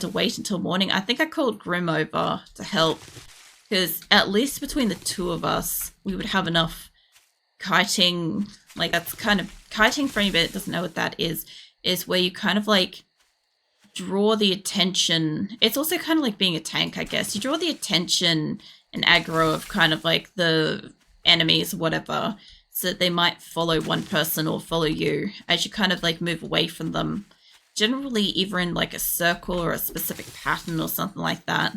to wait until morning. I think I called Grim over to help because at least between the two of us, we would have enough kiting. Like that's kind of kiting for anybody that doesn't know what that is where you kind of like draw the attention. It's also kind of like being a tank, I guess. You draw the attention and aggro of kind of like the enemies or whatever, so that they might follow one person or follow you as you kind of like move away from them. Generally either in like a circle or a specific pattern or something like that,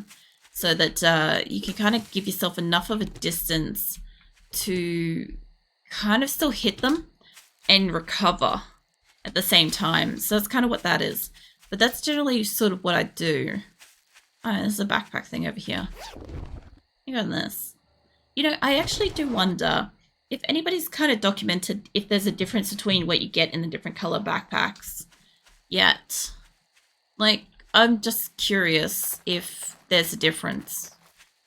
so that you can kind of give yourself enough of a distance to kind of still hit them and recover at the same time. So that's kind of what that is. But that's generally sort of what I do. Oh, there's a backpack thing over here. You got this. You know, I actually do wonder if anybody's kind of documented if there's a difference between what you get in the different color backpacks yet. Like, I'm just curious if there's a difference.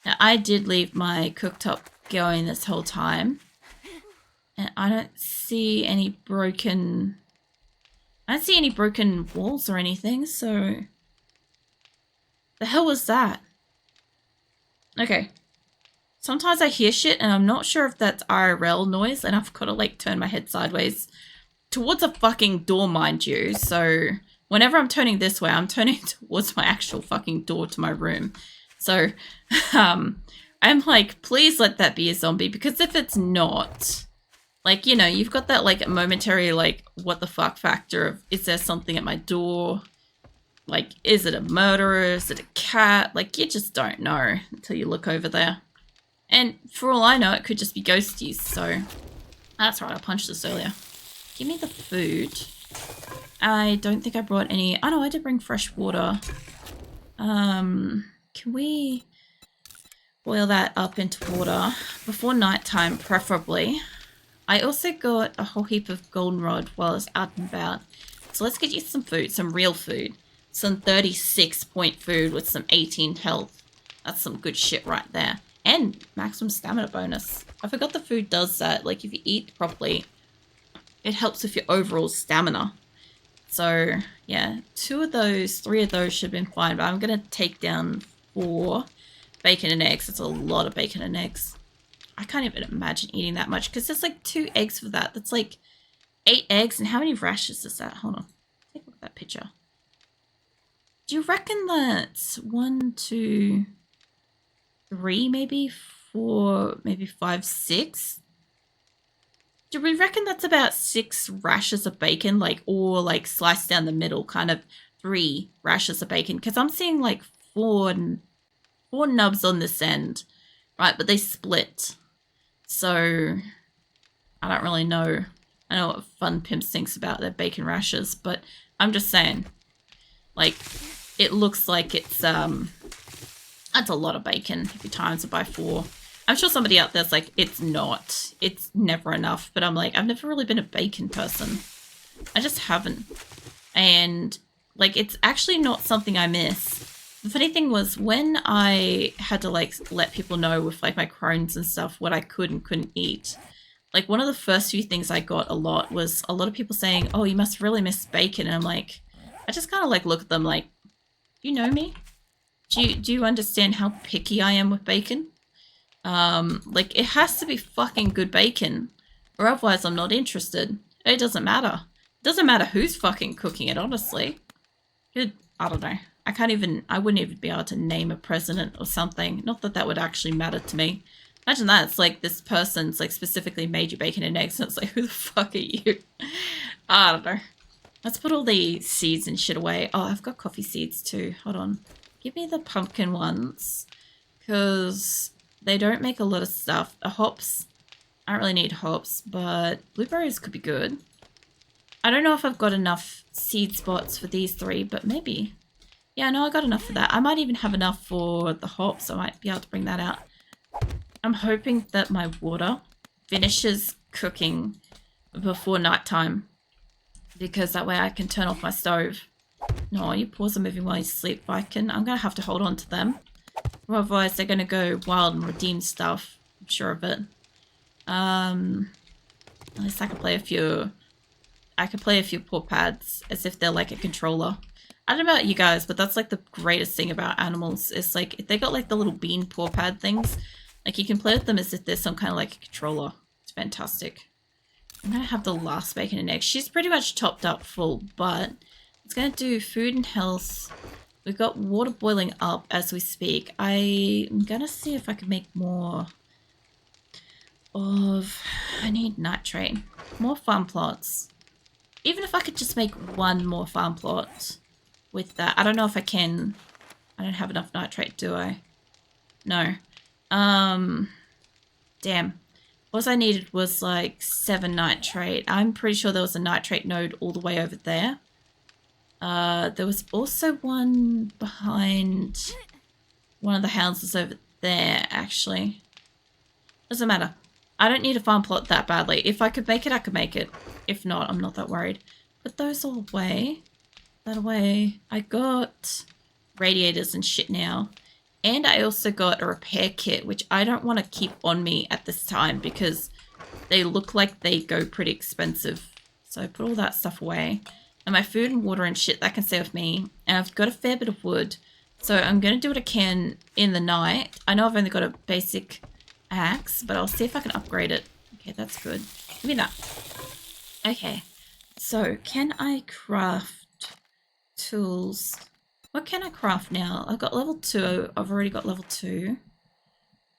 Now, I did leave my cooktop going this whole time. And I don't see any broken... I don't see any broken walls or anything, so... The hell was that? Okay. Sometimes I hear shit and I'm not sure if that's IRL noise and I've got to like turn my head sideways towards a fucking door, mind you. So whenever I'm turning this way, I'm turning towards my actual fucking door to my room. So I'm like, please let that be a zombie, because if it's not... Like, you know, you've got that, like, momentary, like, what the fuck factor of, is there something at my door? Like, is it a murderer? Is it a cat? Like, you just don't know until you look over there. And for all I know, it could just be ghosties, so... That's right, I punched this earlier. Give me the food. I don't think I brought any... Oh, no, I did bring fresh water. Can we boil that up into water before nighttime, preferably? I also got a whole heap of goldenrod while I was out and about. So let's get you some food, some real food. Some 36 point food with some 18 health. That's some good shit right there. And maximum stamina bonus. I forgot the food does that. Like if you eat properly, it helps with your overall stamina. So yeah, 2 of those, 3 of those should have been fine. But I'm going to take down 4 bacon and eggs. That's a lot of bacon and eggs. I can't even imagine eating that much because there's like 2 eggs for that. That's like 8 eggs. And how many rashes is that? Hold on. Take a look at that picture. Do you reckon that's 1, 2, 3, maybe 4, maybe 5, 6? Do we reckon that's about 6 rashes of bacon, like, or like sliced down the middle, kind of 3 rashes of bacon? Because I'm seeing like 4 nubs on this end, right? But they split. So, I don't really know. I know what Fun Pimps thinks about their bacon rashes, but I'm just saying, like, it looks like it's, that's a lot of bacon if you times it by 4. I'm sure somebody out there's like, it's not. It's never enough. But I'm like, I've never really been a bacon person. I just haven't. And, like, it's actually not something I miss. The funny thing was when I had to like let people know with like my Crohn's and stuff what I could and couldn't eat, like one of the first few things I got a lot was a lot of people saying, oh, you must really miss bacon. And I'm like, I just kind of like look at them like, you know me? Do you understand how picky I am with bacon? Like it has to be fucking good bacon or otherwise I'm not interested. It doesn't matter. It doesn't matter who's fucking cooking it, honestly. I don't know. I wouldn't even be able to name a president or something. Not that that would actually matter to me. Imagine that. It's like this person's like specifically made you bacon and eggs and it's like, who the fuck are you? I don't know. Let's put all the seeds and shit away. Oh, I've got coffee seeds too. Hold on. Give me the pumpkin ones. Because they don't make a lot of stuff. The hops, I don't really need hops, but blueberries could be good. I don't know if I've got enough seed spots for these 3, but maybe. Yeah, no, I got enough for that. I might even have enough for the hops. I might be able to bring that out. I'm hoping that my water finishes cooking before nighttime, because that way I can turn off my stove. No, your paws are moving while you sleep, Viking. I'm going to have to hold on to them. Otherwise, they're going to go wild and redeem stuff. I'm sure of it. At least I could play a few... I could play a few paw pads as if they're like a controller. I don't know about you guys, but that's like the greatest thing about animals. Is like if they got like the little bean paw pad things, like you can play with them as if there's some kind of like a controller. It's fantastic. I'm gonna have the last bacon and eggs. She's pretty much topped up full, but it's gonna do food and health. We've got water boiling up as we speak. I'm gonna see if I can make more of... I need nitrate. More farm plots. Even if I could just make one more farm plot with that. I don't know if I can. I don't have enough nitrate, do I? No. Damn. All I needed was like 7 nitrate. I'm pretty sure there was a nitrate node all the way over there. There was also one behind one of the houses over there, actually. Doesn't matter. I don't need a farm plot that badly. If I could make it, I could make it. If not, I'm not that worried. Put those all away. That away. I got radiators and shit now. And I also got a repair kit, which I don't want to keep on me at this time because they look like they go pretty expensive. So I put all that stuff away. And my food and water and shit, that can stay with me. And I've got a fair bit of wood. So I'm going to do what I can in the night. I know I've only got a basic axe, but I'll see if I can upgrade it. Okay, that's good. Give me that. Okay. So, can I craft tools? What can I craft now? I've got level 2. I've already got level 2.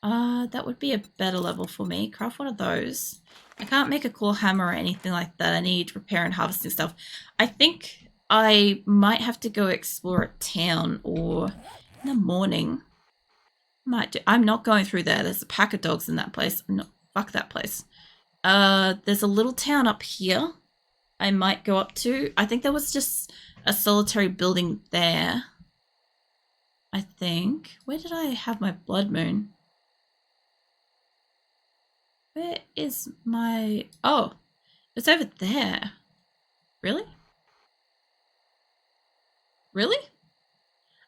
That would be a better level for me. Craft one of those. I can't make a claw hammer or anything like that. I need repair and harvesting stuff. I think I might have to go explore a town or in the morning. Might do. I'm not going through there. There's a pack of dogs in that place. Fuck that place. There's a little town up here I might go up to. I think there was just a solitary building there. I think. Where did I have my blood moon? Where is my... Oh, it's over there. Really? Really?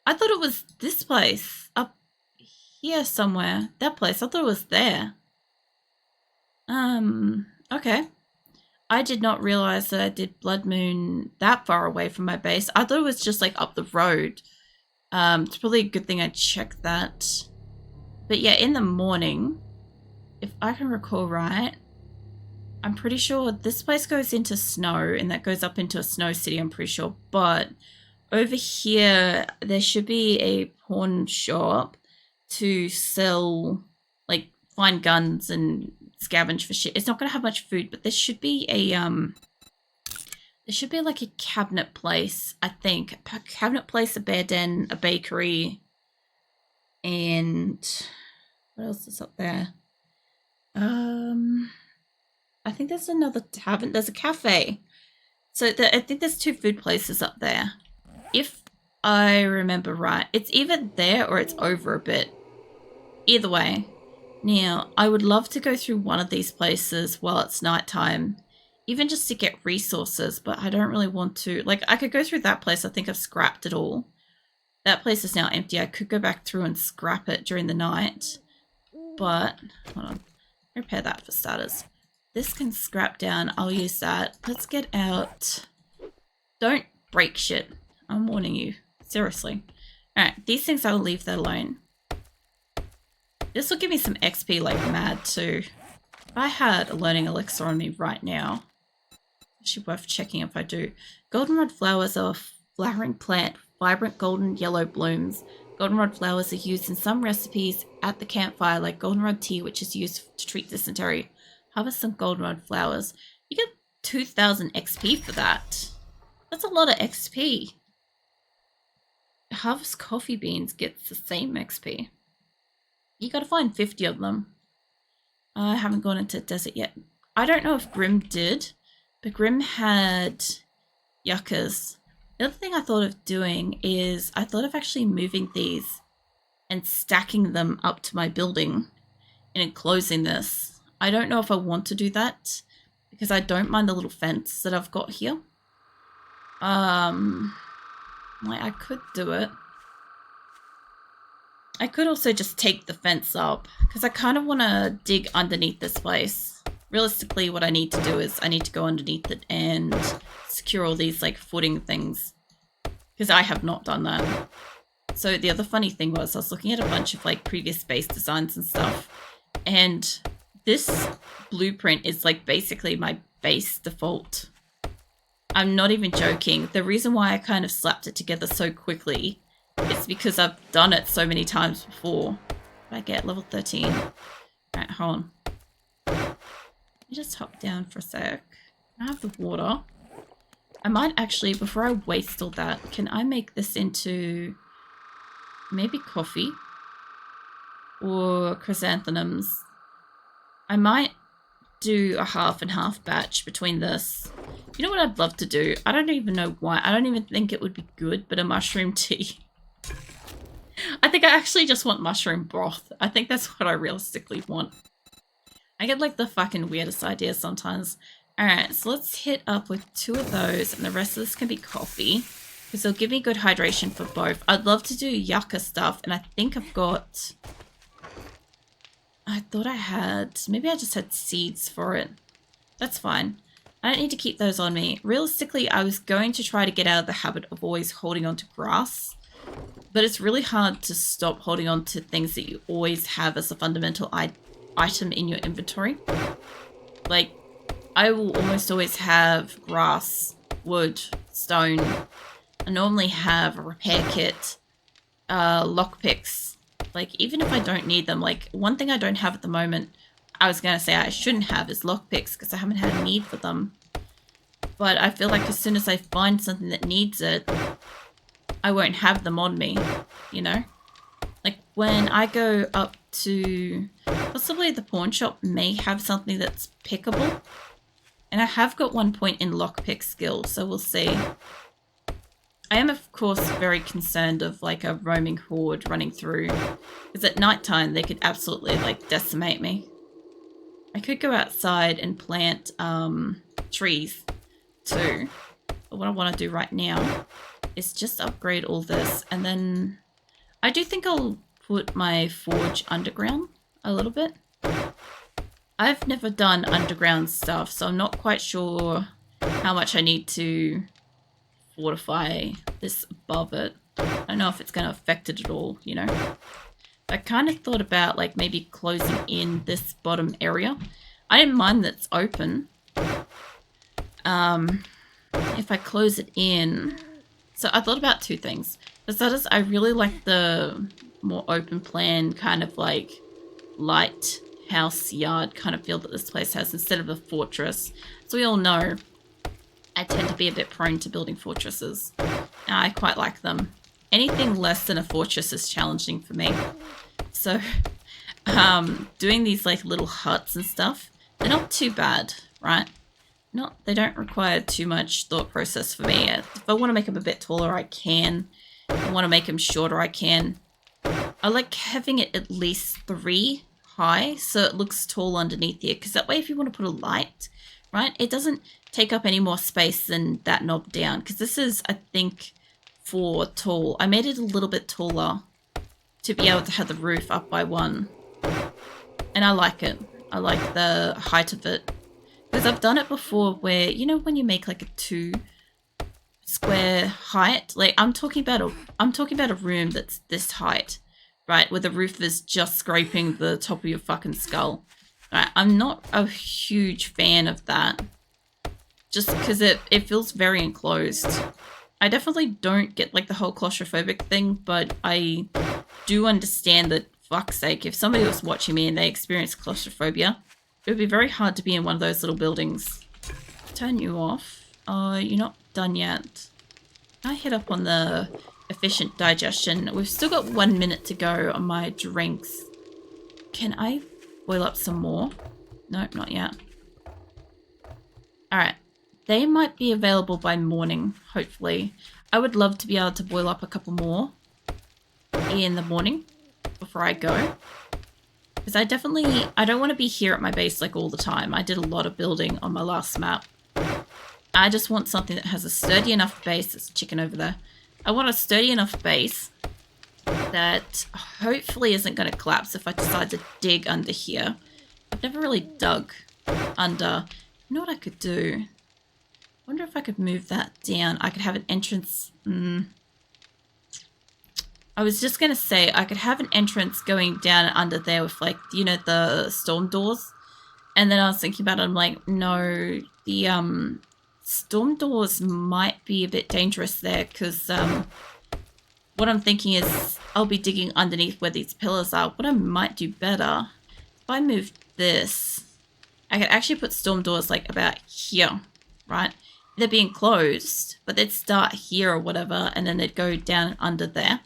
I thought it was this place. Up here somewhere. That place. I thought it was there. Okay. I did not realize that I did Blood Moon that far away from my base. I thought it was just like up the road. It's probably a good thing I checked that. But yeah, in the morning, if I can recall right, I'm pretty sure this place goes into snow and that goes up into a snow city, I'm pretty sure. But over here, there should be a pawn shop to sell, like, find guns and scavenge for shit. It's not going to have much food, but there should be a, there should be like a cabinet place, I think. A cabinet place, a bear den, a bakery, and what else is up there? I think there's another tavern. There's a cafe. So I think there's 2 food places up there. If I remember right. It's either there or it's over a bit. Either way. Now, I would love to go through one of these places while it's nighttime. Even just to get resources, but I don't really want to. Like, I could go through that place. I think I've scrapped it all. That place is now empty. I could go back through and scrap it during the night. But, hold on. Repair that for starters. This can scrap down. I'll use that. Let's get out. Don't break shit. I'm warning you. Seriously. Alright, these things I will leave that alone. This will give me some XP like mad too. If I had a learning elixir on me right now, actually worth checking if I do. Goldenrod flowers are a flowering plant, vibrant golden yellow blooms. Goldenrod flowers are used in some recipes at the campfire, like goldenrod tea, which is used to treat dysentery. Harvest some goldenrod flowers. You get 2,000 XP for that. That's a lot of XP. Harvest coffee beans gets the same XP. You gotta find 50 of them. I haven't gone into desert yet. I don't know if Grim did, but Grim had yuccas. The other thing I thought of doing is I thought of actually moving these and stacking them up to my building and enclosing this. I don't know if I want to do that because I don't mind the little fence that I've got here. Like I could do it. I could also just take the fence up because I kind of want to dig underneath this place. Realistically, what I need to do is I need to go underneath it and secure all these like footing things because I have not done that. So the other funny thing was I was looking at a bunch of like previous base designs and stuff, and this blueprint is like basically my base default. I'm not even joking. The reason why I kind of slapped it together so quickly is because I've done it so many times before. I get level 13. Alright, hold on. Let me just hop down for a sec. I have the water. I might actually, before I waste all that, can I make this into maybe coffee or chrysanthemums? I might do a half and half batch between this. You know what I'd love to do? I don't even know why. I don't even think it would be good, but a mushroom tea. I think I actually just want mushroom broth. I think that's what I realistically want. I get like the fucking weirdest ideas sometimes. Alright, so let's hit up with 2 of those, and the rest of this can be coffee, because they'll give me good hydration for both. I'd love to do yucca stuff, and I think I've got... I thought I had... Maybe I just had seeds for it. That's fine. I don't need to keep those on me. Realistically, I was going to try to get out of the habit of always holding on to grass, but it's really hard to stop holding on to things that you always have as a fundamental item in your inventory. Like, I will almost always have grass, wood, stone. I normally have a repair kit, lockpicks. Like, even if I don't need them, like, one thing I don't have at the moment, I was going to say I shouldn't have, is lockpicks, because I haven't had a need for them. But I feel like as soon as I find something that needs it, I won't have them on me, you know? Like, when I go up to... Possibly the pawn shop may have something that's pickable. And I have got 1 point in lockpick skill, so we'll see. I am, of course, very concerned of, like, a roaming horde running through. Because at nighttime, they could absolutely, like, decimate me. I could go outside and plant trees, too. But what I want to do right now is just upgrade all this. And then I do think I'll put my forge underground a little bit. I've never done underground stuff, so I'm not quite sure how much I need to fortify this above it. I don't know if it's going to affect it at all, you know. I kind of thought about like maybe closing in this bottom area. I didn't mind that it's open. If I close it in... So I thought about 2 things. For starters, I really like the more open plan kind of like light house yard kind of feel that this place has instead of a fortress. So we all know I tend to be a bit prone to building fortresses. I quite like them. Anything less than a fortress is challenging for me. So doing these like little huts and stuff, they're not too bad, right? They don't require too much thought process for me. If I want to make them a bit taller, I can. If I want to make them shorter, I can. I like having it at least 3 high so it looks tall underneath here, because that way if you want to put a light, right, it doesn't take up any more space than that knob down, because this is, I think, 4 tall. I made it a little bit taller to be able to have the roof up by 1, and I like it. I like the height of it, because I've done it before where, you know, when you make like a 2 square height, like I'm talking about a room that's this height, right, where the roof is just scraping the top of your fucking skull. Right, I'm not a huge fan of that, just because it feels very enclosed. I definitely don't get like the whole claustrophobic thing, but I do understand that, fuck's sake, if somebody was watching me and they experienced claustrophobia, it would be very hard to be in one of those little buildings. Turn you off. You're not done yet. I hit up on the efficient digestion. We've still got 1 minute to go on my drinks. Can I boil up some more? Nope, not yet. Alright. They might be available by morning, hopefully. I would love to be able to boil up a couple more in the morning before I go. Because I don't want to be here at my base like all the time. I did a lot of building on my last map. I just want something that has a sturdy enough base. There's a chicken over there. I want a sturdy enough base that hopefully isn't going to collapse if I decide to dig under here. I've never really dug under. You know what I could do? I wonder if I could move that down. I could have an entrance. I was just going to say, I could have an entrance going down under there with, like, you know, the storm doors. And then I was thinking about it, I'm like, no, the storm doors might be a bit dangerous there, because what I'm thinking is I'll be digging underneath where these pillars are. What I might do better, if I move this, I could actually put storm doors like about here, right? They're being closed, but they'd start here or whatever, and then they'd go down under there.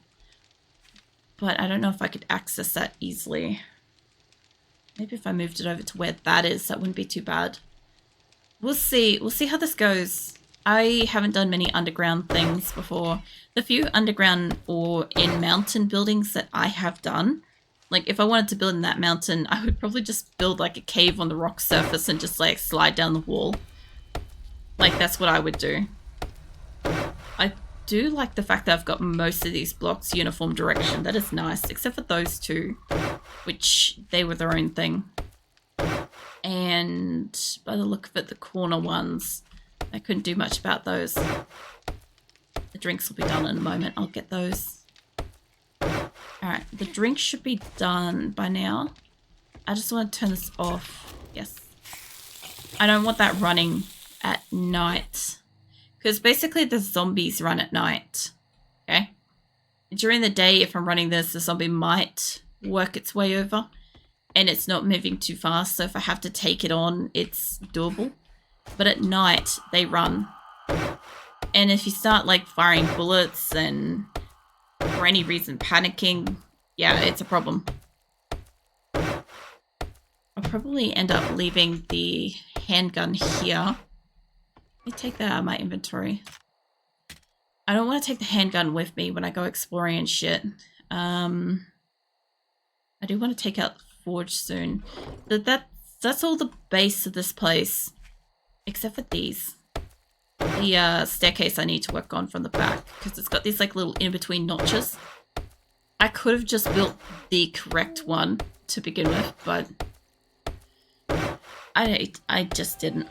But I don't know if I could access that easily. Maybe if I moved it over to where that is, that wouldn't be too bad. We'll see. We'll see how this goes. I haven't done many underground things before. The few underground or in mountain buildings that I have done, like if I wanted to build in that mountain, I would probably just build like a cave on the rock surface and just like slide down the wall. Like that's what I would do. I do like the fact that I've got most of these blocks uniform direction. That is nice, except for those two, which they were their own thing. And by the look of it, the corner ones, I couldn't do much about those. The drinks will be done in a moment. I'll get those. Alright, the drinks should be done by now. I just want to turn this off. Yes. I don't want that running at night. Because basically the zombies run at night. Okay? During the day, if I'm running this, the zombie might work its way over. And it's not moving too fast, so if I have to take it on, it's doable. But at night, they run. And if you start, like, firing bullets and for any reason panicking, yeah, it's a problem. I'll probably end up leaving the handgun here. Let me take that out of my inventory. I don't want to take the handgun with me when I go exploring and shit. I do want to take out the forge soon. That's all the base of this place. Except for these. The staircase I need to work on from the back. Because it's got these like little in-between notches. I could have just built the correct one to begin with, but I just didn't.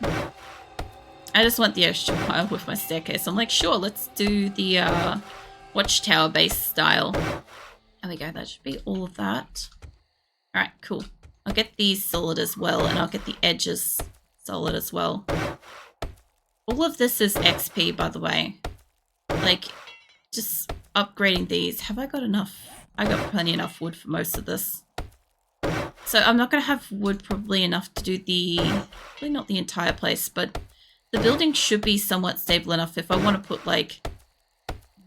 I just want the extra pile with my staircase. I'm like, sure, let's do the watchtower base style. There we go, that should be all of that. Alright, cool. I'll get these solid as well, and I'll get the edges solid as well. All of this is XP, by the way. Like, just upgrading these. Have I got enough? I got plenty enough wood for most of this. So I'm not going to have wood probably enough to do the... Probably not the entire place, but the building should be somewhat stable enough if I want to put, like,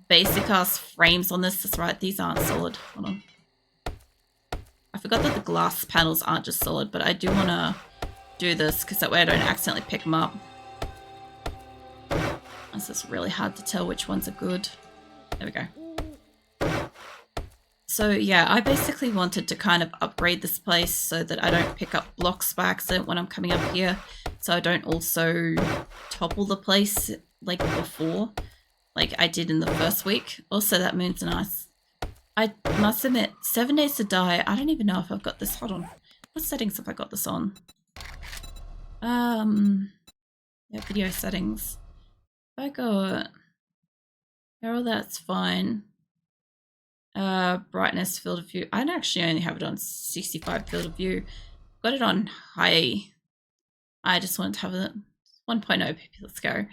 basic-ass frames on this. That's right, these aren't solid. Hold on. I forgot that the glass panels aren't just solid, but I do want to do this because that way I don't accidentally pick them up. This is really hard to tell which ones are good. There we go. So yeah, I basically wanted to kind of upgrade this place so that I don't pick up blocks by accident when I'm coming up here. So I don't also topple the place like before, like I did in the first week. Also, that moon's nice. I must admit, 7 Days to Die, I don't even know if I've got this. Hold on. What settings have I got this on? Yeah, video settings. If I got... Carol, that's fine. Brightness, field of view. I actually only have it on 65 field of view. Got it on high. I just wanted to have it 1.0. Let's go.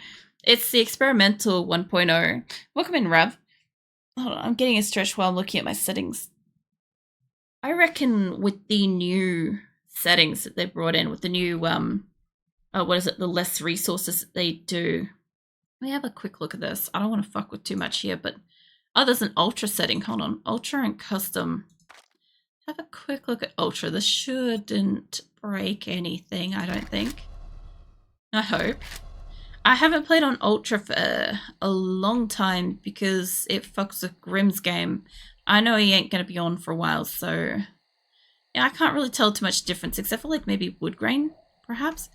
It's the experimental 1.0. Welcome in, Rav. Hold on, I'm getting a stretch while I'm looking at my settings. I reckon with the new settings that they brought in, with the new, what is it, the less resources that they do. Let me have a quick look at this. I don't want to fuck with too much here, but... Oh, there's an ultra setting. Hold on. Ultra and custom. Have a quick look at ultra. This shouldn't break anything, I don't think. I hope. I haven't played on ultra for a long time because it fucks with Grimm's game. I know he ain't going to be on for a while, so... Yeah, I can't really tell too much difference, except for like maybe wood grain, perhaps.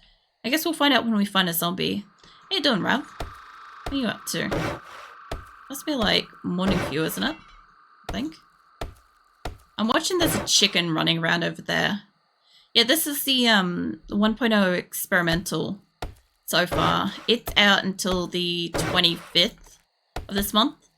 I guess we'll find out when we find a zombie. How you doing, Ralph? What are you up to? Must be like morning view, isn't it? I think. I'm watching there's a chicken running around over there. Yeah, this is the 1.0 experimental so far. It's out until the 25th of this month.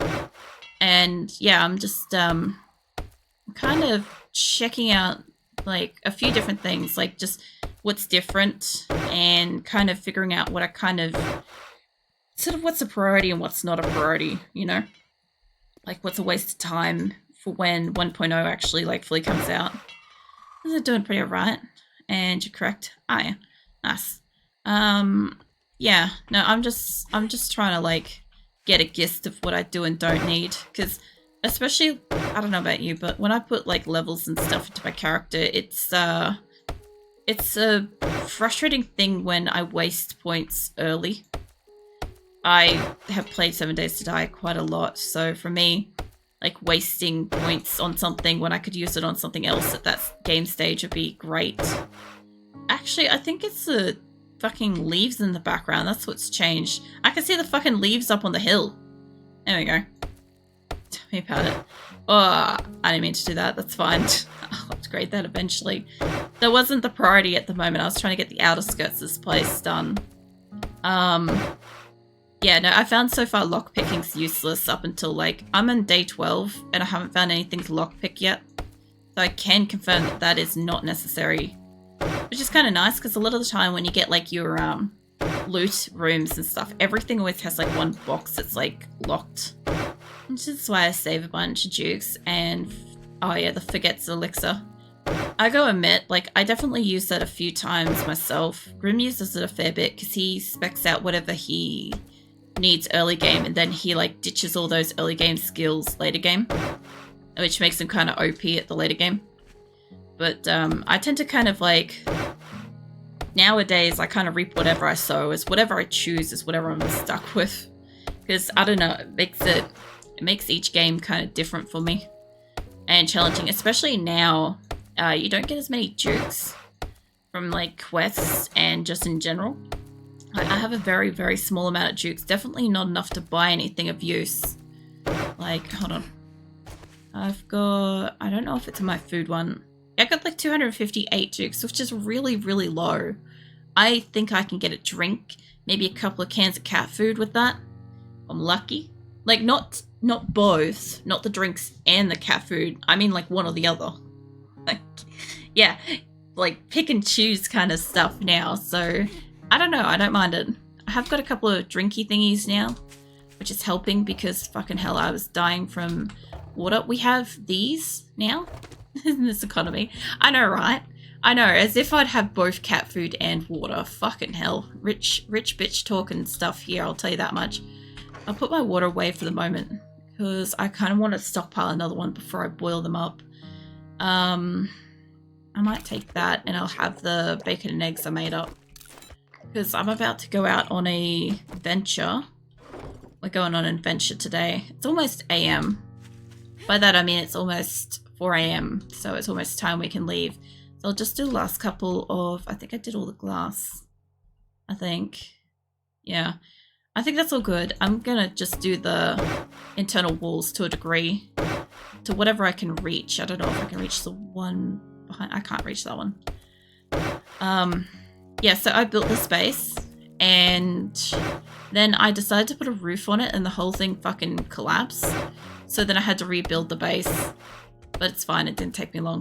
And yeah, I'm just kind of checking out like a few different things, like just what's different and kind of figuring out what I kind of sort of what's a priority and what's not a priority, you know? Like what's a waste of time for when 1.0 actually like fully comes out. They're doing pretty alright. And you're correct. Oh yeah. Nice. Yeah, no, I'm just trying to like get a gist of what I do and don't need, because especially, I don't know about you, but when I put like levels and stuff into my character, it's a frustrating thing when I waste points early. I have played 7 Days to Die quite a lot, so for me, like wasting points on something when I could use it on something else at that game stage would be great. Actually, I think it's the fucking leaves in the background. That's what's changed. I can see the fucking leaves up on the hill. There we go. Tell me about it. Oh, I didn't mean to do that. That's fine. I'll upgrade that eventually. That wasn't the priority at the moment. I was trying to get the outer skirts of this place done. Yeah, no, I found so far lockpicking's useless up until like, I'm on day 12 and I haven't found anything to lockpick yet. So I can confirm that that is not necessary. Which is kind of nice, because a lot of the time when you get like your loot rooms and stuff, everything always has like one box that's like locked. Which is why I save a bunch of dukes and, oh yeah, the forgets elixir. I go admit, like I definitely use that a few times myself. Grim uses it a fair bit because he specs out whatever he needs early game, and then he like ditches all those early game skills later game, which makes him kind of OP at the later game. But I tend to kind of like, nowadays I kind of reap whatever I sow, as whatever I choose is whatever I'm stuck with, because I don't know, it makes each game kind of different for me and challenging, especially now. You don't get as many dukes from like quests and just in general. I have a very, very small amount of dukes. Definitely not enough to buy anything of use. Like, hold on. I've got, I don't know if it's in my food one. I got like 258 dukes, which is really, really low. I think I can get a drink, maybe a couple of cans of cat food with that. I'm lucky. Like, not both, not the drinks and the cat food. I mean like one or the other. Like, yeah, like pick and choose kind of stuff now, so I don't know, I don't mind it. I have got a couple of drinky thingies now, which is helping because fucking hell, I was dying from water. We have these now in this economy. I know, right? I know, as if I'd have both cat food and water. Fucking hell. Rich bitch talk and stuff here, I'll tell you that much. I'll put my water away for the moment because I kind of want to stockpile another one before I boil them up. I might take that and I'll have the bacon and eggs I made up. Because I'm about to go out on a venture. We're going on an adventure today. It's almost AM. By that I mean it's almost 4 AM. So it's almost time we can leave. So I'll just do the last couple of... I think I did all the glass. I think. Yeah. I think that's all good. I'm going to just do the internal walls to a degree. To whatever I can reach. I don't know if I can reach the one behind. I can't reach that one. Yeah, so I built the space and then I decided to put a roof on it and the whole thing fucking collapsed. So then I had to rebuild the base, but it's fine. It didn't take me long.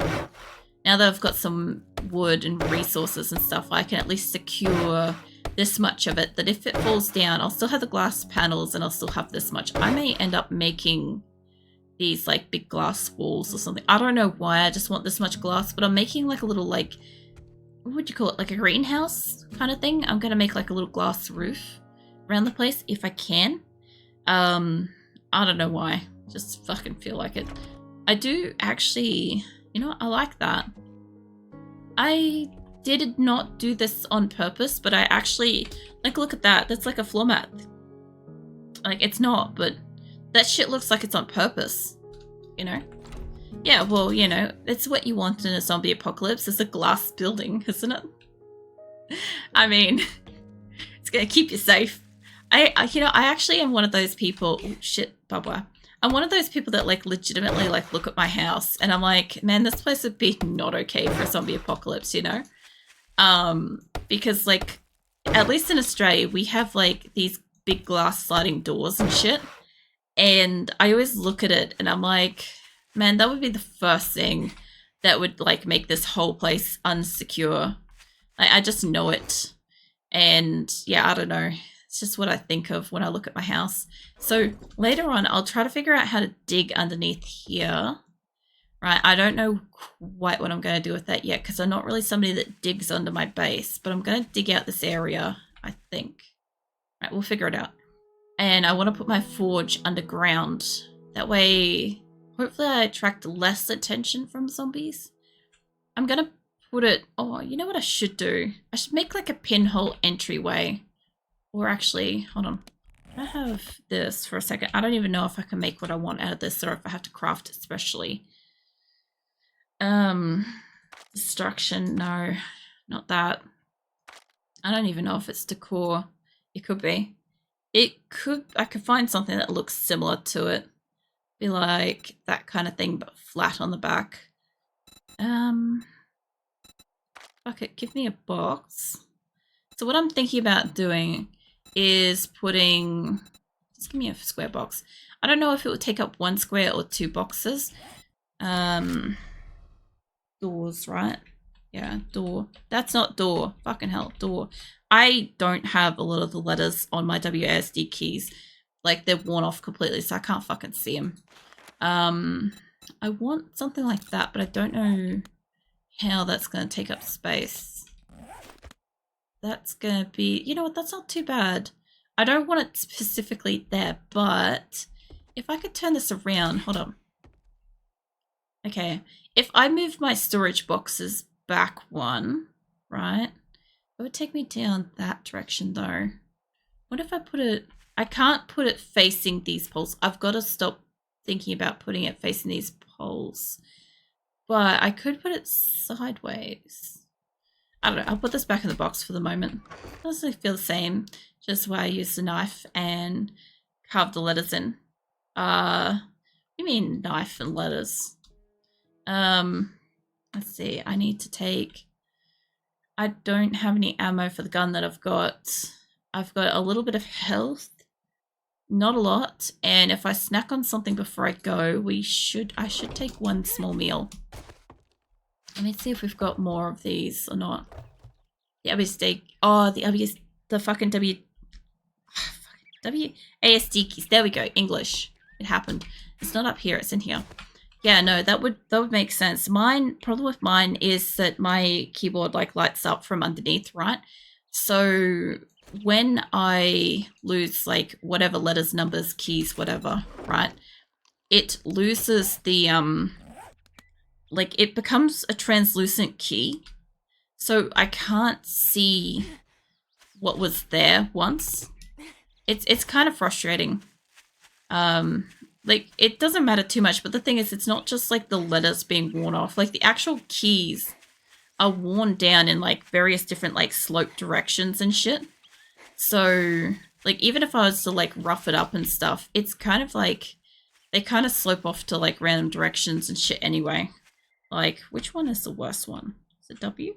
Now that I've got some wood and resources and stuff, I can at least secure this much of it, that if it falls down, I'll still have the glass panels and I'll still have this much. I may end up making these like big glass walls or something. I don't know why I just want this much glass, but I'm making like a little like, what would you call it? Like a greenhouse kind of thing. I'm going to make like a little glass roof around the place if I can. I don't know why. Just fucking feel like it. I do actually, you know, I like that. I did not do this on purpose, but I actually, like, look at that. That's like a floor mat. Like, it's not, but that shit looks like it's on purpose, you know? Yeah, well, you know, it's what you want in a zombie apocalypse. It's a glass building, isn't it? I mean, it's gonna keep you safe. You know, I actually am one of those people. Oh, shit, bye-bye. I'm one of those people that, like, legitimately, like, look at my house and I'm like, man, this place would be not okay for a zombie apocalypse, you know? Because, like, at least in Australia, we have, like, these big glass sliding doors and shit. And I always look at it and I'm like, man, that would be the first thing that would like make this whole place unsecure. I just know it. And yeah, I don't know. It's just what I think of when I look at my house. So later on, I'll try to figure out how to dig underneath here. Right, I don't know quite what I'm going to do with that yet because I'm not really somebody that digs under my base. But I'm going to dig out this area, I think. Right, we'll figure it out. And I want to put my forge underground. That way, hopefully I attract less attention from zombies. I'm going to put it... Oh, you know what I should do? I should make like a pinhole entryway. Or actually, hold on. I have this for a second. I don't even know if I can make what I want out of this or if I have to craft it specially. Destruction, no, not that. I don't even know if it's decor. It could be. I could find something that looks similar to it. Be like that kind of thing, but flat on the back. Okay, give me a box. So what I'm thinking about doing is putting, just give me a square box. I don't know if it would take up 1 square or 2 boxes. Doors, right? Yeah, door. That's not door. Fucking hell, door. I don't have a lot of the letters on my WASD keys. Like, they're worn off completely, so I can't fucking see them. I want something like that, but I don't know how that's going to take up space. That's going to be... You know what? That's not too bad. I don't want it specifically there, but if I could turn this around... Hold on. Okay. If I move my storage boxes back 1, right? It would take me down that direction, though. What if I put it... I can't put it facing these poles. I've got to stop thinking about putting it facing these poles. But I could put it sideways. I don't know. I'll put this back in the box for the moment. It doesn't feel the same. Just where I use the knife and carve the letters in. You mean knife and letters? Let's see. I need to take... I don't have any ammo for the gun that I've got. I've got a little bit of health. Not a lot. And if I snack on something before I go, I should take 1 small meal. Let me see if we've got more of these or not. The WASD. Oh, the fucking WASD keys. There we go. English. It happened. It's not up here. It's in here. Yeah, no, that would make sense. Problem with mine is that my keyboard like lights up from underneath, right? So when I lose like whatever letters, numbers, keys, whatever, right? It loses the like it becomes a translucent key. So I can't see what was there once. It's kind of frustrating. Like, it doesn't matter too much, but the thing is, it's not just, like, the letters being worn off. Like, the actual keys are worn down in, like, various different, like, slope directions and shit. So, like, even if I was to, like, rough it up and stuff, it's kind of, like, they kind of slope off to, like, random directions and shit anyway. Like, which one is the worst one? Is it W?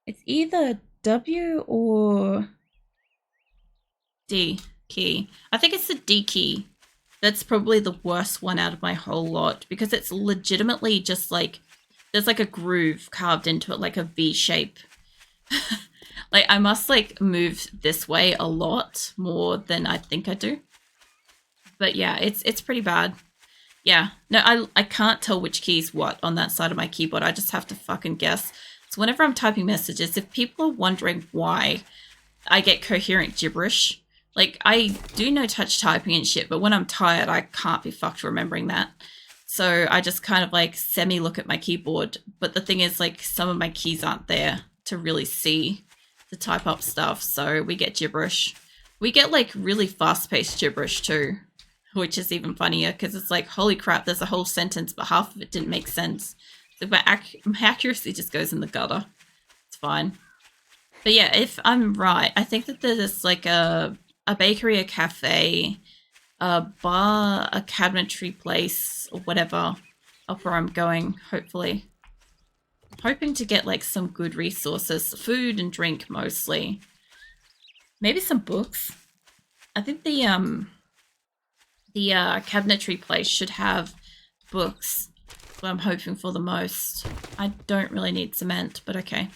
It's either W or... D key. I think it's the D key. That's probably the worst one out of my whole lot because it's legitimately just like there's like a groove carved into it like a V shape. Like I must like move this way a lot more than I think I do. But yeah, it's pretty bad. Yeah. No, I can't tell which key is what on that side of my keyboard. I just have to fucking guess. So whenever I'm typing messages, if people are wondering why I get coherent gibberish, like, I do know touch typing and shit, but when I'm tired, I can't be fucked remembering that. So I just kind of, like, semi-look at my keyboard. But the thing is, like, some of my keys aren't there to really see to type up stuff. So we get gibberish. We get, like, really fast-paced gibberish, too. Which is even funnier, because it's like, holy crap, there's a whole sentence, but half of it didn't make sense. So my accuracy just goes in the gutter. It's fine. But yeah, if I'm right, I think that there's, like, a bakery, a cafe, a bar, a cabinetry place, or whatever up where I'm going, hopefully. I'm hoping to get like some good resources, food and drink mostly. Maybe some books. I think the cabinetry place should have books. That's what I'm hoping for the most. I don't really need cement, but okay.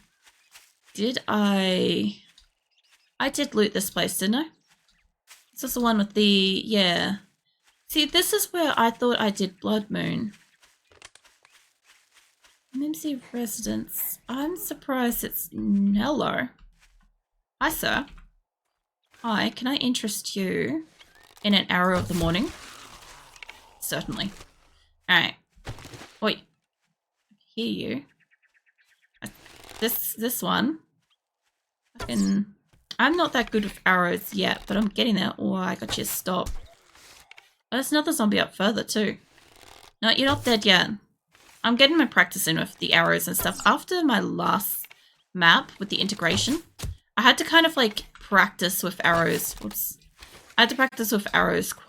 I did loot this place, didn't I? This is the one with the, yeah. See, this is where I thought I did Blood Moon. MMC residence. I'm surprised it's Hello. Hi, sir. Hi, can I interest you in an hour of the morning? Certainly. Alright. Wait. Hear you. This one. I'm not that good with arrows yet, but I'm getting there. Oh, I got you. Stop. Oh, there's another zombie up further too. No, you're not dead yet. I'm getting my practice in with the arrows and stuff. After my last map with the integration, I had to kind of like practice with arrows. Whoops. I had to practice with arrows